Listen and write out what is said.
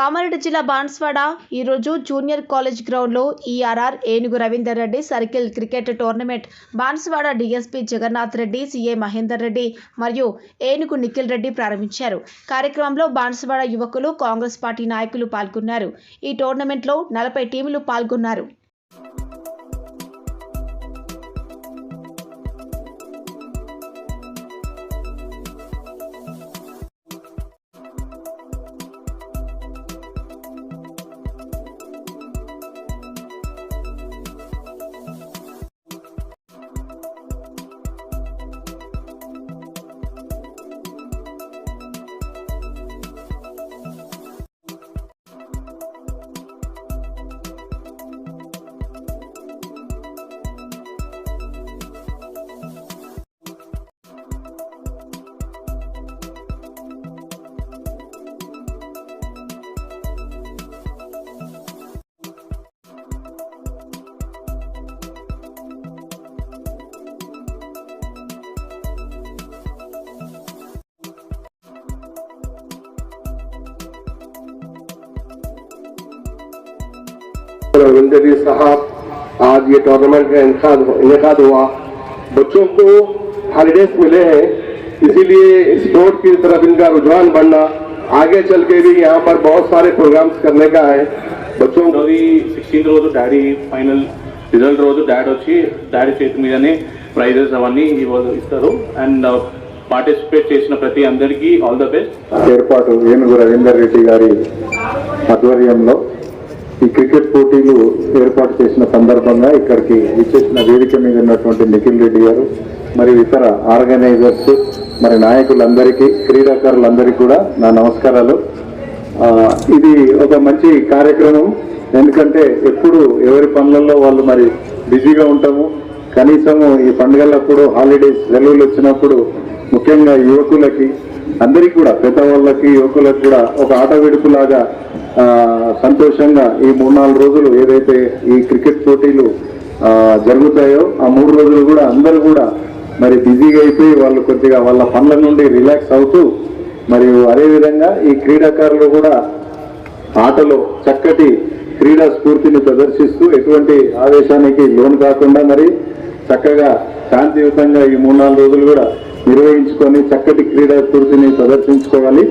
కామారెడ్డి జిల్లా బాన్స్వాడ ఈరోజు junior college గ్రౌండ్లో ఈఆర్ఆర్ Enugu Ravinder Reddy circle cricket tournament Banswada DSP Jagannath Reddy, CA Mahender Reddy మరియు ఏనుగు నిఖిల్ రెడ్డి ప్రారంభించారు. కార్యక్రమంలో బాన్స్వాడ యువకులు, కాంగ్రెస్ పార్టీ నాయకులు పాల్గొన్నారు. ఈ టోర్నమెంట్లో 40 టీములు పాల్గొన్నారు. रविंदर जी साहब, आज ये टूर्नामेंट का इनेकाद हुआ। बच्चों को हॉलीडेज मिले हैं, इसीलिए स्पोर्ट की तरफ इनका रुझान बढ़ना, आगे चल के भी यहाँ पर बहुत सारे प्रोग्राम्स करने का है। बच्चों को 16th రోజు డాడీ ఫైనల్ రిజల్ట్ రోజు డాడీ చేతి మీదనే ప్రైజెస్ అవన్నీ ఇస్తారు. అండ్ పార్టిసిపేట్ చేసిన ప్రతి అందరికీ ఆల్ ద బెస్ట్. ఏర్పాటు ఏనుగు రవీందర్ రెడ్డి గారి ఆధ్వర్యంలో ఈ క్రికెట్ పోటీలు ఏర్పాటు చేసిన సందర్భంగా ఇక్కడికి విచ్చేసిన వేదిక మీద ఉన్నటువంటి నిఖిల్ రెడ్డి గారు మరియు ఇతర ఆర్గనైజర్స్ మరి నాయకులందరికీ, క్రీడాకారులందరికీ కూడా నా నమస్కారాలు. ఇది ఒక మంచి కార్యక్రమం. ఎందుకంటే ఎప్పుడు ఎవరి పనులలో వాళ్ళు మరి బిజీగా ఉంటాము. కనీసము ఈ పండుగలప్పుడు, హాలిడేస్, సెలవులు వచ్చినప్పుడు ముఖ్యంగా యువకులకి అందరికీ కూడా, పెద్దవాళ్ళకి యువకులకు కూడా ఒక ఆట విడుపులాగా సంతోషంగా ఈ 3-4 రోజులు ఏదైతే ఈ క్రికెట్ పోటీలు జరుగుతాయో ఆ 3 రోజులు కూడా అందరూ కూడా మరి బిజీగా అయిపోయి వాళ్ళు కొద్దిగా వాళ్ళ పనుల నుండి రిలాక్స్ అవుతూ, మరియు అదేవిధంగా ఈ క్రీడాకారులు కూడా ఆటలో చక్కటి క్రీడా స్ఫూర్తిని ప్రదర్శిస్తూ ఎటువంటి ఆవేశానికి లోను కాకుండా మరి చక్కగా శాంతియుతంగా ఈ 3-4 రోజులు కూడా నిర్వహించుకొని చక్కటి క్రీడా స్ఫూర్తిని ప్రదర్శించుకోవాలి.